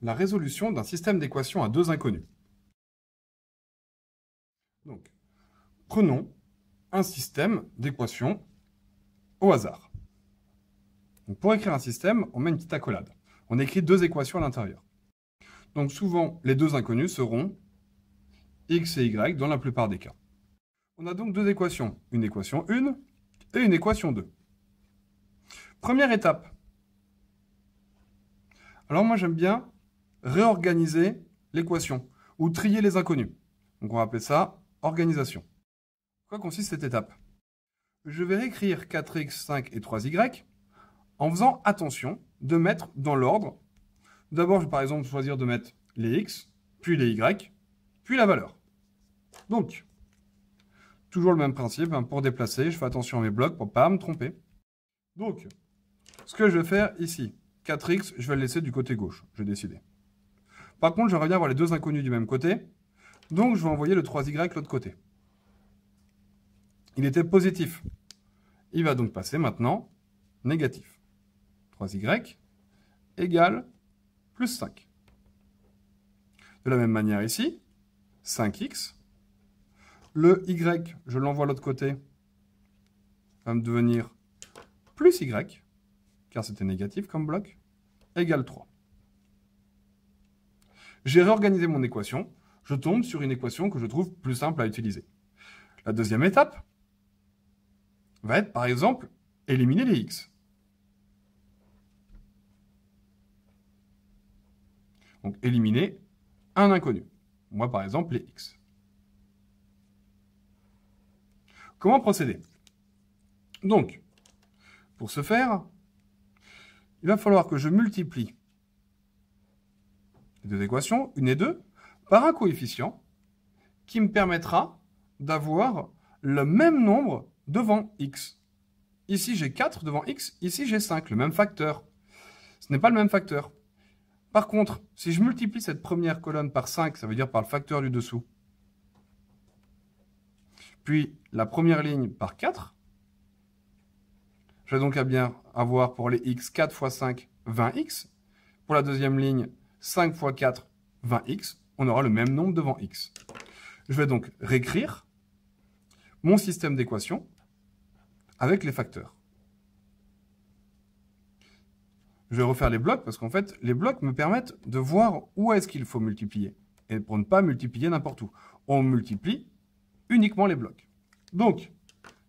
la résolution d'un système d'équations à deux inconnus. Donc, prenons un système d'équations au hasard. Donc, pour écrire un système, on met une petite accolade. On écrit deux équations à l'intérieur. Donc souvent, les deux inconnus seront x et y dans la plupart des cas. On a donc deux équations, une équation 1 et une équation 2. Première étape. Alors moi j'aime bien réorganiser l'équation ou trier les inconnus. Donc on va appeler ça organisation. En quoi consiste cette étape? Je vais réécrire 4x, 5 et 3y en faisant attention de mettre dans l'ordre. D'abord, je vais par exemple choisir de mettre les x, puis les y, puis la valeur. Donc, toujours le même principe, hein, pour déplacer, je fais attention à mes blocs pour ne pas me tromper. Donc, ce que je vais faire ici, 4x, je vais le laisser du côté gauche, je vais décider. Par contre, j'aimerais bien avoir les deux inconnus du même côté, donc je vais envoyer le 3y de l'autre côté. Il était positif. Il va donc passer maintenant négatif. 3y égale plus 5. De la même manière ici, 5x. Le y, je l'envoie de l'autre côté, va me devenir plus y, car c'était négatif comme bloc, égale 3. J'ai réorganisé mon équation, je tombe sur une équation que je trouve plus simple à utiliser. La deuxième étape va être, par exemple, éliminer les x. Donc, éliminer un inconnu. Moi, par exemple, les x. Comment procéder? Donc, pour ce faire, il va falloir que je multiplie les deux équations, 1 et 2, par un coefficient qui me permettra d'avoir le même nombre devant x. Ici, j'ai 4 devant x, ici, j'ai 5, le même facteur. Ce n'est pas le même facteur. Par contre, si je multiplie cette première colonne par 5, ça veut dire par le facteur du dessous, puis la première ligne par 4, je vais donc bien avoir pour les x 4 fois 5, 20x. Pour la deuxième ligne, 5 fois 4, 20x. On aura le même nombre devant x. Je vais donc réécrire mon système d'équations avec les facteurs. Je vais refaire les blocs parce qu'en fait, les blocs me permettent de voir où est-ce qu'il faut multiplier. Et pour ne pas multiplier n'importe où. On multiplie uniquement les blocs. Donc,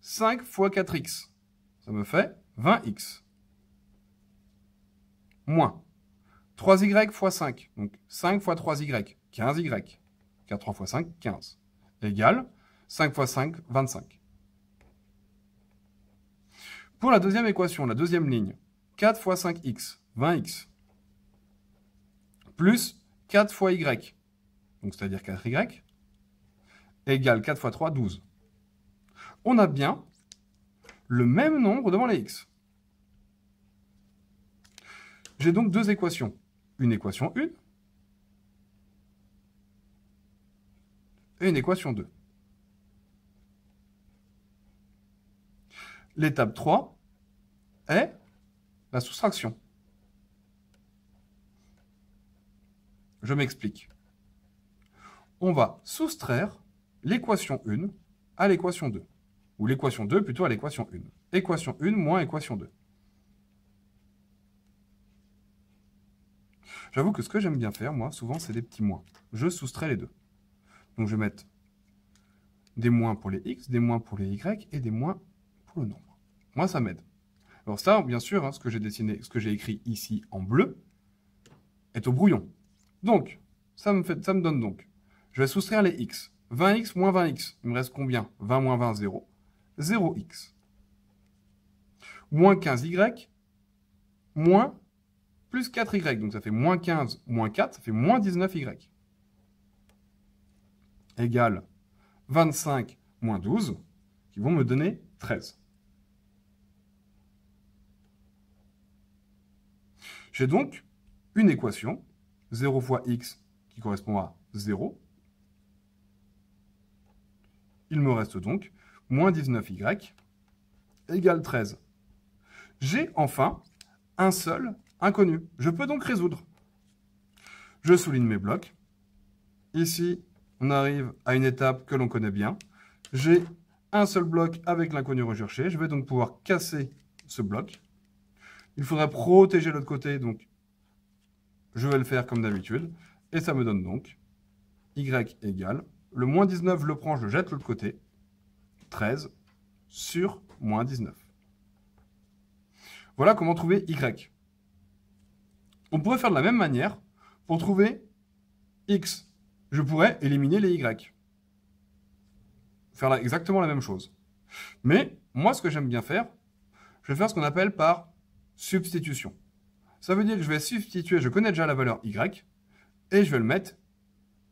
5 fois 4x, ça me fait 20x. Moins 3y fois 5, donc 5 fois 3y, 15y. Car 3 fois 5, 15. Égale 5 fois 5, 25. Pour la deuxième équation, la deuxième ligne, 4 fois 5x, 20x, plus 4 fois y, donc c'est-à-dire 4y, égale 4 fois 3, 12. On a bien le même nombre devant les x. J'ai donc deux équations. Une équation 1 et une équation 2. L'étape 3 est la soustraction. Je m'explique. On va soustraire l'équation 1 à l'équation 2. Ou l'équation 2 plutôt à l'équation 1. Équation 1 moins équation 2. J'avoue que ce que j'aime bien faire, moi, souvent, c'est des petits moins. Je soustrais les deux. Donc je vais mettre des moins pour les x, des moins pour les y et des moins pour le nombre. Moi, ça m'aide. Alors ça, bien sûr, hein, ce que j'ai dessiné, ce que j'ai écrit ici en bleu, est au brouillon. Donc, ça me donne donc, je vais soustraire les x. 20x moins 20x, il me reste combien? 20 moins 20, 0. 0x. Moins 15y, moins plus 4y. Donc ça fait moins 15, moins 4, ça fait moins 19y. Égale 25 moins 12, qui vont me donner 13. J'ai donc une équation, 0 fois x, qui correspond à 0. Il me reste donc moins 19y égale 13. J'ai enfin un seul inconnu. Je peux donc résoudre. Je souligne mes blocs. Ici, on arrive à une étape que l'on connaît bien. J'ai un seul bloc avec l'inconnu recherché. Je vais donc pouvoir casser ce bloc. Il faudrait protéger l'autre côté, donc je vais le faire comme d'habitude. Et ça me donne donc y égale, le moins 19, je le prends, je le jette de l'autre côté, 13 sur moins 19. Voilà comment trouver y. On pourrait faire de la même manière pour trouver x. Je pourrais éliminer les y. Faire exactement la même chose. Mais moi, ce que j'aime bien faire, je vais faire ce qu'on appelle par substitution. Ça veut dire que je vais substituer, je connais déjà la valeur y, et je vais le mettre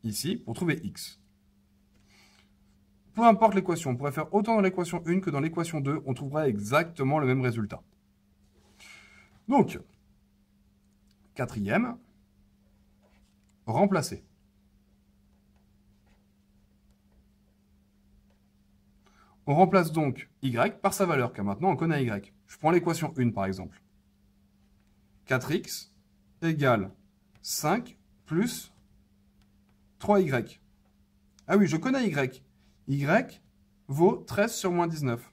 ici pour trouver x. Peu importe l'équation, on pourrait faire autant dans l'équation 1 que dans l'équation 2, on trouvera exactement le même résultat. Donc, quatrième, remplacer. On remplace donc y par sa valeur, car maintenant on connaît y. Je prends l'équation 1 par exemple. 4x égale 5 plus 3y. Ah oui, je connais y. Y vaut 13 sur moins 19.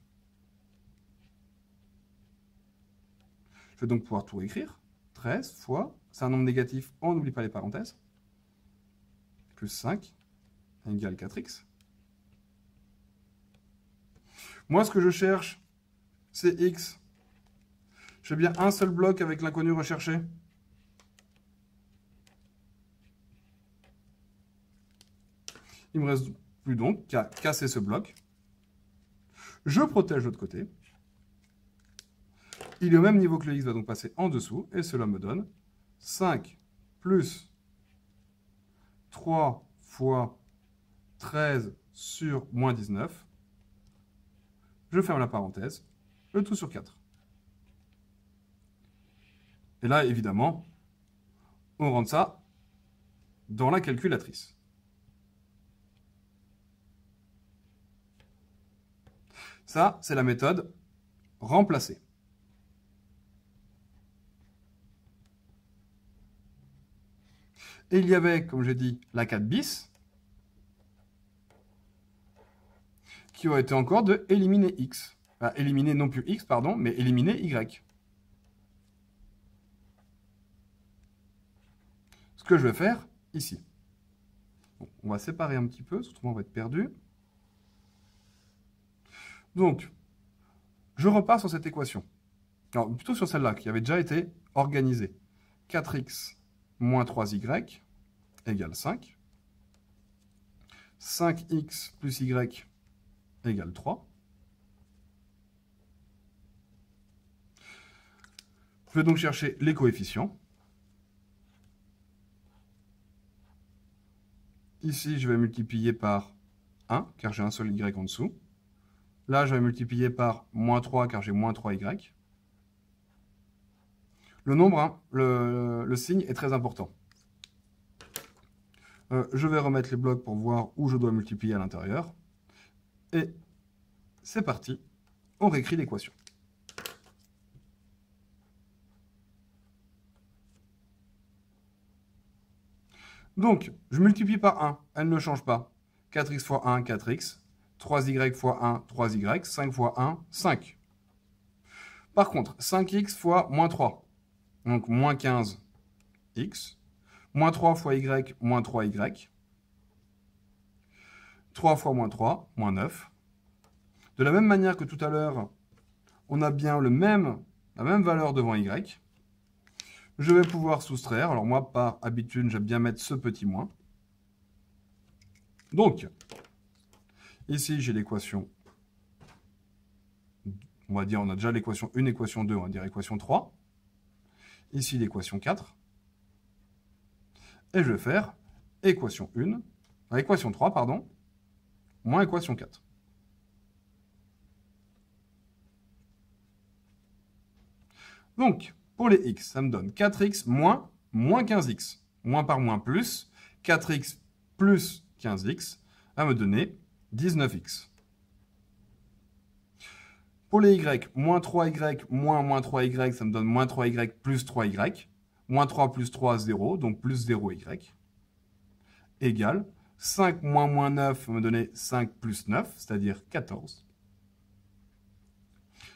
Je vais donc pouvoir tout écrire. 13 fois, c'est un nombre négatif, on n'oublie pas les parenthèses, plus 5 égale 4x. Moi, ce que je cherche, c'est x. J'ai bien un seul bloc avec l'inconnu recherché. Il me reste plus donc qu'à casser ce bloc. Je protège l'autre côté. Il est au même niveau que le x va donc passer en dessous. Et cela me donne 5 plus 3 fois 13 sur moins 19. Je ferme la parenthèse. Le tout sur 4. Et là, évidemment, on rentre ça dans la calculatrice. Ça, c'est la méthode remplacer. Et il y avait, comme j'ai dit, la 4 bis, qui aurait été encore de éliminer x. Enfin, éliminer non plus x, pardon, mais éliminer y. Ce que je vais faire ici. Bon, on va séparer un petit peu, autrement on va être perdu. Donc, je repars sur cette équation. Alors, plutôt sur celle-là, qui avait déjà été organisée. 4x moins 3y égale 5. 5x plus y égale 3. Je vais donc chercher les coefficients. Ici, je vais multiplier par 1, car j'ai un seul y en dessous. Là, je vais multiplier par moins 3, car j'ai moins 3y. Le nombre, hein, le signe est très important. Je vais remettre les blocs pour voir où je dois multiplier à l'intérieur. Et c'est parti, on réécrit l'équation. Donc, je multiplie par 1, elle ne change pas. 4x fois 1, 4x. 3y fois 1, 3y. 5 fois 1, 5. Par contre, 5x fois moins 3. Donc, moins 15x. Moins 3 fois y, moins 3y. 3 fois moins 3, moins 9. De la même manière que tout à l'heure, on a bien la même valeur devant y. Je vais pouvoir soustraire. Alors moi, par habitude, j'aime bien mettre ce petit moins. Donc, ici, j'ai l'équation. On va dire, on a déjà l'équation 1, équation 2, on va dire équation 3. Ici, l'équation 4. Et je vais faire équation 1, équation 3, pardon, moins équation 4. Donc, pour les x, ça me donne 4x moins 15x. Moins par moins plus. 4x plus 15x va me donner 19x. Pour les y, moins 3y moins 3y, ça me donne moins 3y plus 3y. moins 3 plus 3, 0, donc plus 0y, égale 5 moins 9 va me donner 5 plus 9, c'est-à-dire 14.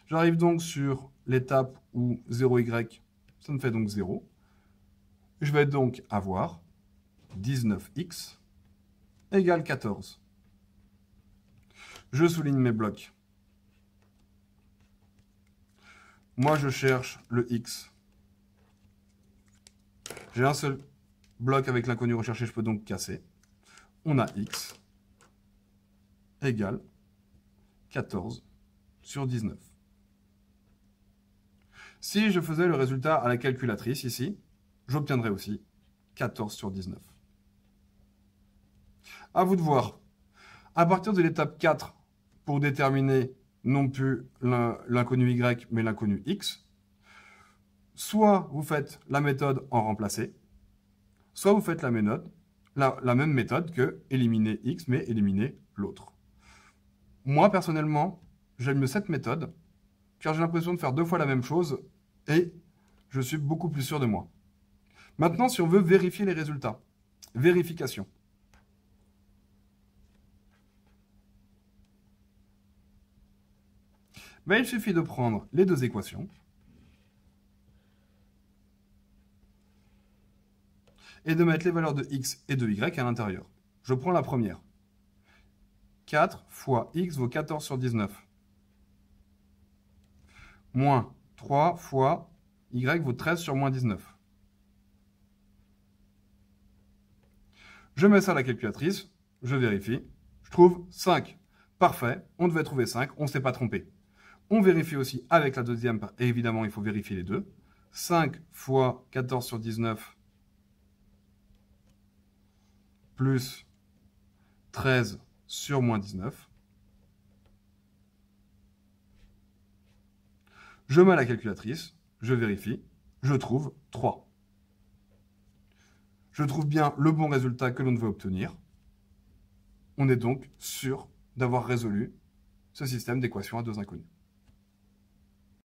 J'arrive donc sur l'étape où 0y, ça me fait donc 0. Je vais donc avoir 19x égale 14. Je souligne mes blocs. Moi, je cherche le x. J'ai un seul bloc avec l'inconnu recherché, je peux donc casser. On a x égale 14 sur 19. Si je faisais le résultat à la calculatrice ici, j'obtiendrais aussi 14 sur 19. À vous de voir. À partir de l'étape 4, pour déterminer non plus l'inconnu y, mais l'inconnu x, soit vous faites la méthode en remplacer, soit vous faites la même méthode que éliminer x, mais éliminer l'autre. Moi, personnellement, j'aime mieux cette méthode, car j'ai l'impression de faire 2 fois la même chose, et je suis beaucoup plus sûr de moi. Maintenant, si on veut vérifier les résultats, vérification. Ben, il suffit de prendre les deux équations et de mettre les valeurs de x et de y à l'intérieur. Je prends la première. 4 fois x vaut 14 sur 19. Moins 3 fois y vaut 13 sur moins 19. Je mets ça à la calculatrice, je vérifie, je trouve 5. Parfait, on devait trouver 5, on ne s'est pas trompé. On vérifie aussi avec la deuxième, et évidemment il faut vérifier les deux. 5 fois 14 sur 19 plus 13 sur moins 19. Je mets à la calculatrice, je vérifie, je trouve 3. Je trouve bien le bon résultat que l'on devait obtenir. On est donc sûr d'avoir résolu ce système d'équations à deux inconnus.